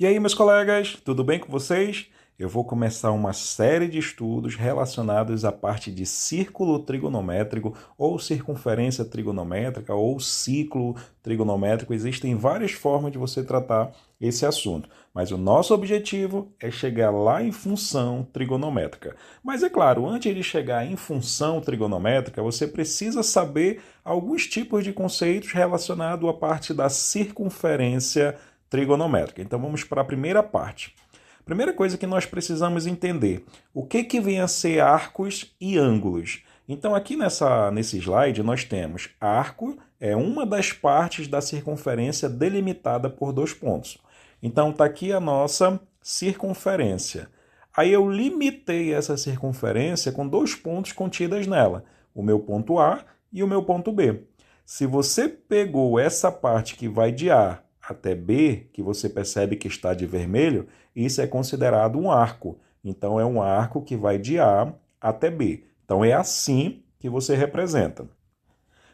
E aí, meus colegas, tudo bem com vocês? Eu vou começar uma série de estudos relacionados à parte de círculo trigonométrico ou circunferência trigonométrica ou ciclo trigonométrico. Existem várias formas de você tratar esse assunto, mas o nosso objetivo é chegar lá em função trigonométrica. Mas é claro, antes de chegar em função trigonométrica, você precisa saber alguns tipos de conceitos relacionados à parte da circunferência trigonométrica. Então vamos para a primeira parte. Primeira coisa que nós precisamos entender, o que vem a ser arcos e ângulos? Então aqui nesse slide nós temos arco, é uma das partes da circunferência delimitada por dois pontos. Então está aqui a nossa circunferência. Aí eu limitei essa circunferência com dois pontos contidos nela, o meu ponto A e o meu ponto B. Se você pegou essa parte que vai de A até B, que você percebe que está de vermelho, isso é considerado um arco. Então, é um arco que vai de A até B. Então, é assim que você representa.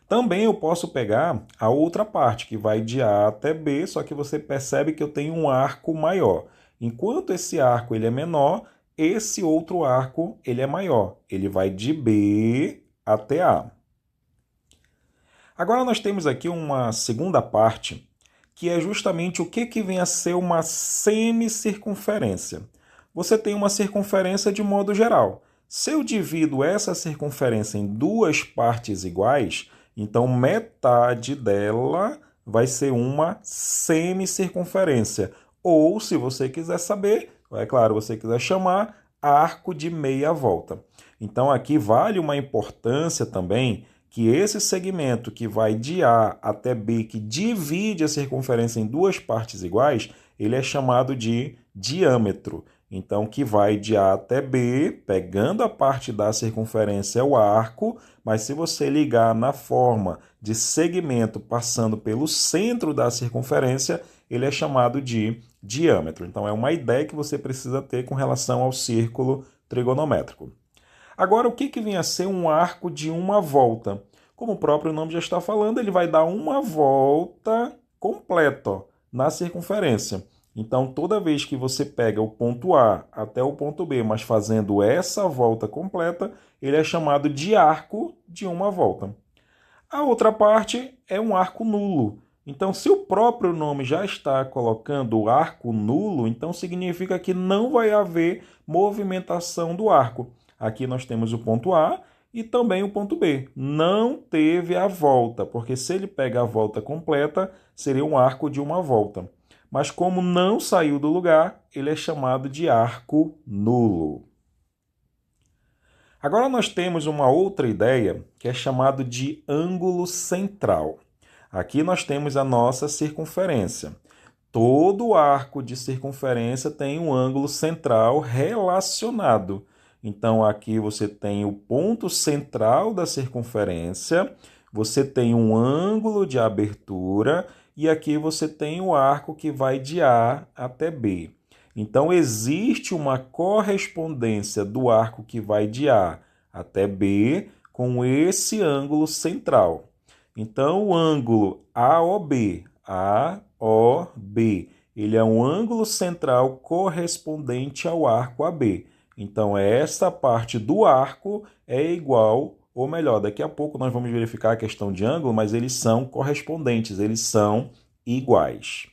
Também eu posso pegar a outra parte, que vai de A até B, só que você percebe que eu tenho um arco maior. Enquanto esse arco ele é menor, esse outro arco ele é maior. Ele vai de B até A. Agora nós temos aqui uma segunda parte, que é justamente o que vem a ser uma semicircunferência. Você tem uma circunferência de modo geral. Se eu divido essa circunferência em duas partes iguais, então metade dela vai ser uma semicircunferência. Ou, se você quiser saber, é claro, você quiser chamar, arco de meia volta. Então aqui vale uma importância também que esse segmento que vai de A até B, que divide a circunferência em duas partes iguais, ele é chamado de diâmetro. Então, que vai de A até B, pegando a parte da circunferência é o arco, mas se você ligar na forma de segmento passando pelo centro da circunferência, ele é chamado de diâmetro. Então, é uma ideia que você precisa ter com relação ao círculo trigonométrico. Agora, o que vem a ser um arco de uma volta? Como o próprio nome já está falando, ele vai dar uma volta completa na circunferência. Então, toda vez que você pega o ponto A até o ponto B, mas fazendo essa volta completa, ele é chamado de arco de uma volta. A outra parte é um arco nulo. Então, se o próprio nome já está colocando arco nulo, então significa que não vai haver movimentação do arco. Aqui nós temos o ponto A e também o ponto B. Não teve a volta, porque se ele pega a volta completa, seria um arco de uma volta. Mas como não saiu do lugar, ele é chamado de arco nulo. Agora nós temos uma outra ideia que é chamado de ângulo central. Aqui nós temos a nossa circunferência. Todo arco de circunferência tem um ângulo central relacionado. Então, aqui você tem o ponto central da circunferência, você tem um ângulo de abertura e aqui você tem o arco que vai de A até B. Então, existe uma correspondência do arco que vai de A até B com esse ângulo central. Então, o ângulo AOB, ele é um ângulo central correspondente ao arco AB. Então, esta parte do arco é igual, ou melhor, daqui a pouco nós vamos verificar a questão de ângulo, mas eles são correspondentes, eles são iguais.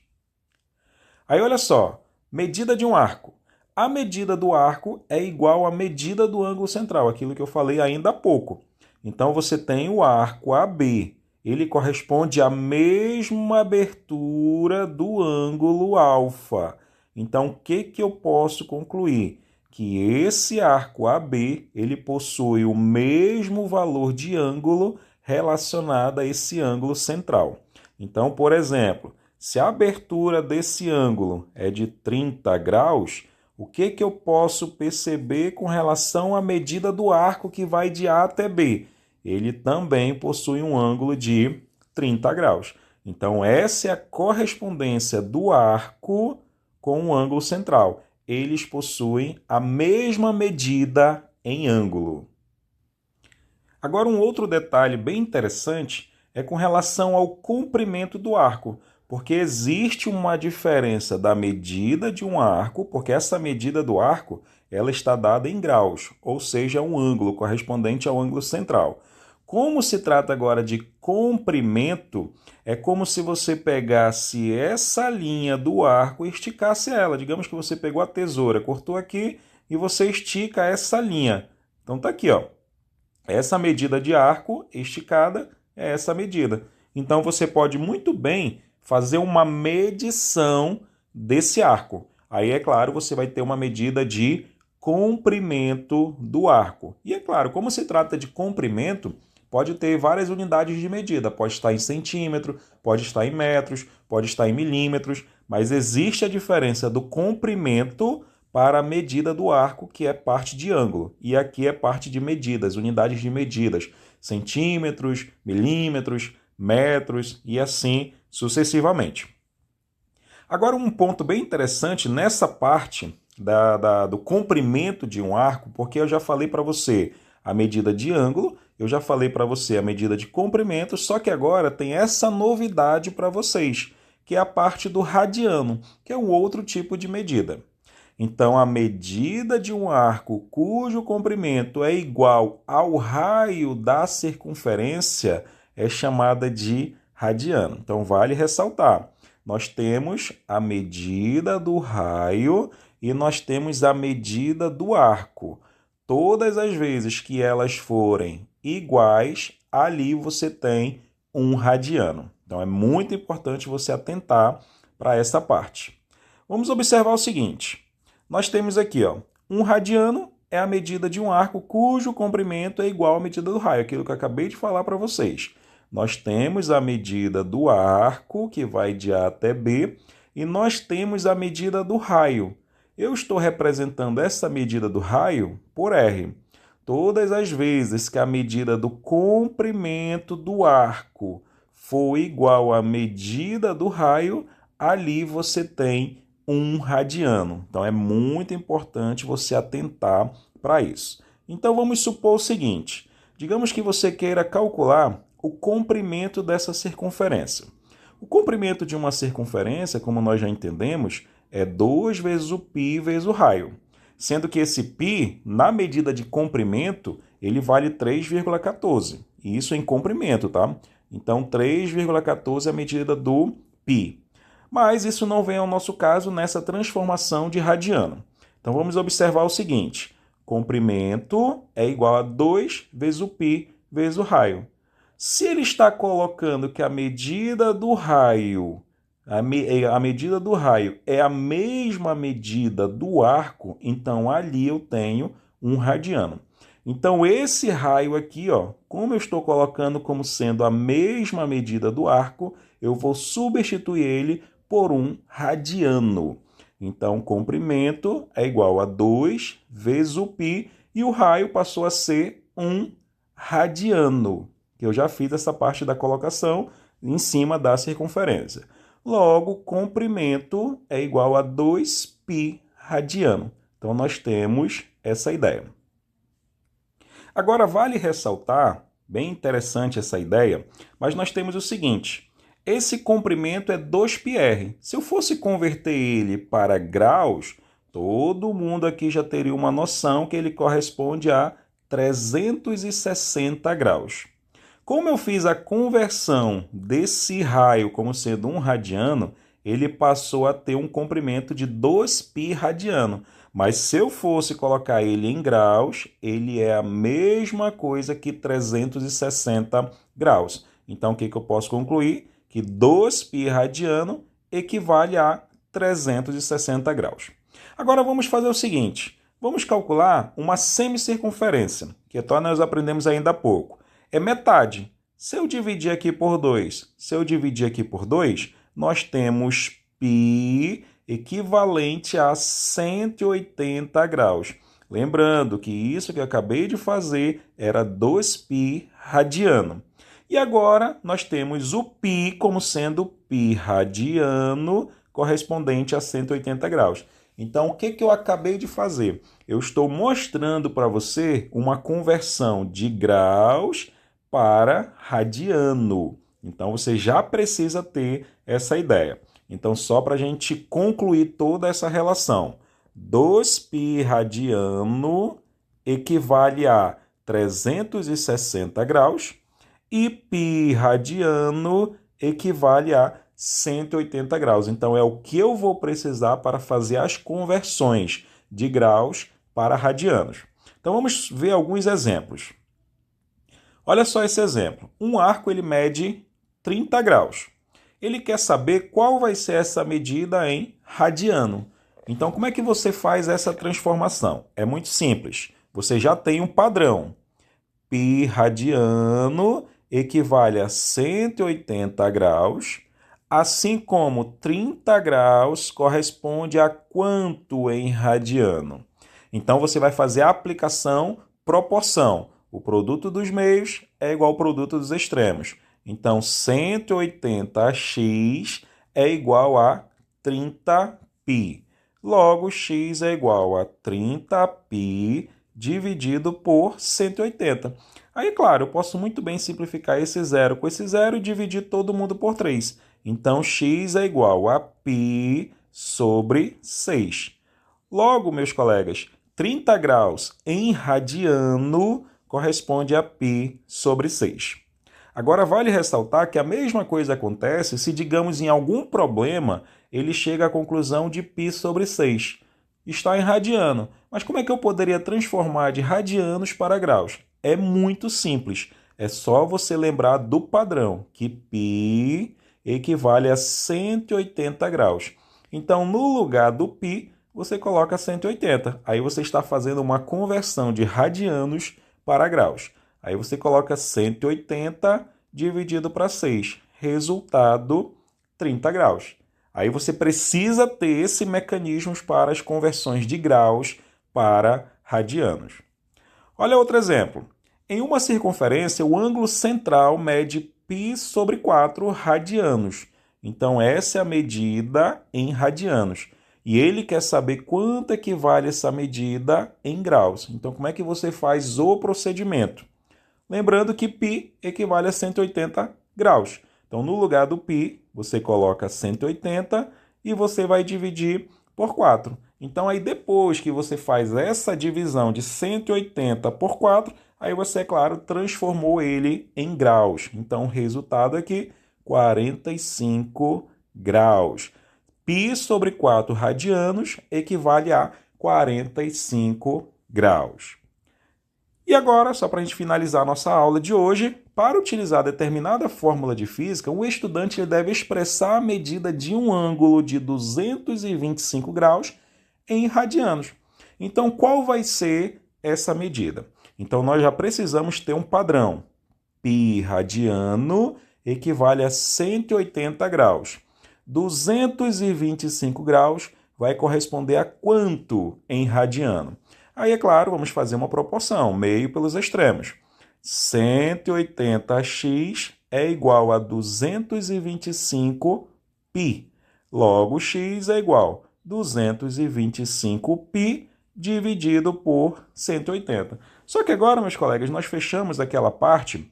Aí, olha só, medida de um arco. A medida do arco é igual à medida do ângulo central, aquilo que eu falei ainda há pouco. Então, você tem o arco AB. Ele corresponde à mesma abertura do ângulo alfa. Então, o que eu posso concluir? Que esse arco AB ele possui o mesmo valor de ângulo relacionado a esse ângulo central. Então, por exemplo, se a abertura desse ângulo é de 30 graus, o que eu posso perceber com relação à medida do arco que vai de A até B? Ele também possui um ângulo de 30 graus. Então, essa é a correspondência do arco com o ângulo central. Eles possuem a mesma medida em ângulo. Agora, um outro detalhe bem interessante é com relação ao comprimento do arco. Porque existe uma diferença da medida de um arco, porque essa medida do arco ela está dada em graus, ou seja, um ângulo correspondente ao ângulo central. Como se trata agora de comprimento, é como se você pegasse essa linha do arco e esticasse ela. Digamos que você pegou a tesoura, cortou aqui e você estica essa linha. Então tá aqui, ó. Essa medida de arco esticada é essa medida. Então você pode muito bem fazer uma medição desse arco. Aí, é claro, você vai ter uma medida de comprimento do arco. E é claro, como se trata de comprimento, pode ter várias unidades de medida. Pode estar em centímetro, pode estar em metros, pode estar em milímetros, mas existe a diferença do comprimento para a medida do arco, que é parte de ângulo. E aqui é parte de medidas, unidades de medidas. Centímetros, milímetros, metros e assim sucessivamente. Agora, um ponto bem interessante nessa parte do comprimento de um arco, porque eu já falei para você a medida de ângulo, eu já falei para você a medida de comprimento, só que agora tem essa novidade para vocês, que é a parte do radiano, que é um outro tipo de medida. Então, a medida de um arco cujo comprimento é igual ao raio da circunferência é chamada de radiano. Então, vale ressaltar. Nós temos a medida do raio e nós temos a medida do arco. Todas as vezes que elas forem iguais, ali você tem um radiano. Então, é muito importante você atentar para essa parte. Vamos observar o seguinte. Nós temos aqui, ó, um radiano é a medida de um arco cujo comprimento é igual à medida do raio, aquilo que eu acabei de falar para vocês. Nós temos a medida do arco, que vai de A até B, e nós temos a medida do raio. Eu estou representando essa medida do raio por R. Todas as vezes que a medida do comprimento do arco for igual à medida do raio, ali você tem um radiano. Então, é muito importante você atentar para isso. Então, vamos supor o seguinte. Digamos que você queira calcular o comprimento dessa circunferência. O comprimento de uma circunferência, como nós já entendemos, é 2 vezes o π vezes o raio. Sendo que esse π, na medida de comprimento, ele vale 3,14. E isso em comprimento, tá? Então, 3,14 é a medida do π. Mas isso não vem ao nosso caso nessa transformação de radiano. Então, vamos observar o seguinte. Comprimento é igual a 2 vezes o π vezes o raio. Se ele está colocando que a medida do raio, a medida do raio é a mesma medida do arco, então ali eu tenho um radiano. Então, esse raio aqui, ó, como eu estou colocando como sendo a mesma medida do arco, eu vou substituir ele por um radiano. Então, comprimento é igual a 2 vezes o π e o raio passou a ser um radiano, que eu já fiz essa parte da colocação em cima da circunferência. Logo, comprimento é igual a 2π radiano. Então, nós temos essa ideia. Agora, vale ressaltar, bem interessante essa ideia, mas nós temos o seguinte. Esse comprimento é 2πr. Se eu fosse converter ele para graus, todo mundo aqui já teria uma noção que ele corresponde a 360 graus. Como eu fiz a conversão desse raio como sendo um radiano, ele passou a ter um comprimento de 2π radiano. Mas se eu fosse colocar ele em graus, ele é a mesma coisa que 360 graus. Então, o que eu posso concluir? Que 2π radiano equivale a 360 graus. Agora vamos fazer o seguinte, vamos calcular uma semicircunferência, que nós aprendemos ainda há pouco. É metade. Se eu dividir aqui por 2, nós temos π equivalente a 180 graus. Lembrando que isso que eu acabei de fazer era 2π radiano. E agora nós temos o π como sendo π radiano correspondente a 180 graus. Então, o que eu acabei de fazer? Eu estou mostrando para você uma conversão de graus para radiano. Então, você já precisa ter essa ideia. Então, só para a gente concluir toda essa relação. 2π radiano equivale a 360 graus e π radiano equivale a 180 graus. Então, é o que eu vou precisar para fazer as conversões de graus para radianos. Então, vamos ver alguns exemplos. Olha só esse exemplo. Um arco ele mede 30 graus. Ele quer saber qual vai ser essa medida em radiano. Então, como é que você faz essa transformação? É muito simples. Você já tem um padrão. Π radiano equivale a 180 graus, assim como 30 graus corresponde a quanto em radiano? Então, você vai fazer a aplicação proporção. O produto dos meios é igual ao produto dos extremos. Então, 180x é igual a 30π. Logo, x é igual a 30π dividido por 180. Aí, claro, eu posso muito bem simplificar esse zero com esse zero e dividir todo mundo por 3. Então, x é igual a π sobre 6. Logo, meus colegas, 30 graus em radiano corresponde a π sobre 6. Agora, vale ressaltar que a mesma coisa acontece se, digamos, em algum problema, ele chega à conclusão de π sobre 6. Está em radiano. Mas como é que eu poderia transformar de radianos para graus? É muito simples. É só você lembrar do padrão, que π equivale a 180 graus. Então, no lugar do π, você coloca 180. Aí você está fazendo uma conversão de radianos para graus. Aí você coloca 180 dividido para 6. Resultado, 30 graus. Aí você precisa ter esse mecanismo para as conversões de graus para radianos. Olha outro exemplo. Em uma circunferência, o ângulo central mede π sobre 4 radianos. Então, essa é a medida em radianos. E ele quer saber quanto equivale essa medida em graus. Então, como é que você faz o procedimento? Lembrando que π equivale a 180 graus. Então, no lugar do π, você coloca 180 e você vai dividir por 4. Então, aí depois que você faz essa divisão de 180 por 4, aí você, é claro, transformou ele em graus. Então, o resultado aqui, 45 graus. Π sobre 4 radianos equivale a 45 graus. E agora, só para a gente finalizar a nossa aula de hoje, para utilizar determinada fórmula de física, o estudante deve expressar a medida de um ângulo de 225 graus em radianos. Então, qual vai ser essa medida? Então, nós já precisamos ter um padrão. Π radiano equivale a 180 graus. 225 graus vai corresponder a quanto em radiano? Aí, é claro, vamos fazer uma proporção, meio pelos extremos. 180x é igual a 225π. Logo, x é igual a 225π dividido por 180. Só que agora, meus colegas, nós fechamos aquela parte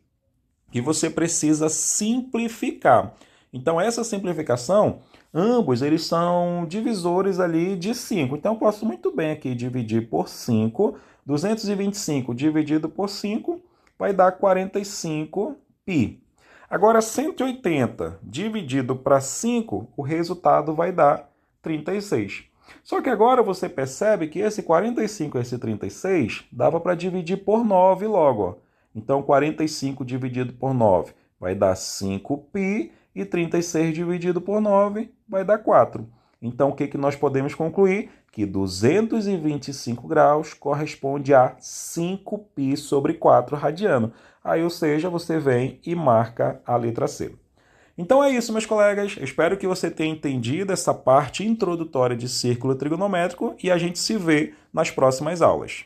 que você precisa simplificar. Então, essa simplificação, ambos eles são divisores ali de 5. Então, eu posso muito bem aqui dividir por 5. 225 dividido por 5 vai dar 45π. Agora, 180 dividido para 5, o resultado vai dar 36. Só que agora você percebe que esse 45 e esse 36 dava para dividir por 9 logo. Ó. Então, 45 dividido por 9 vai dar 5π. E 36 dividido por 9 vai dar 4. Então, o que nós podemos concluir? Que 225 graus corresponde a 5π sobre 4 radiano. Aí, ou seja, você vem e marca a letra C. Então é isso, meus colegas. Espero que você tenha entendido essa parte introdutória de círculo trigonométrico e a gente se vê nas próximas aulas.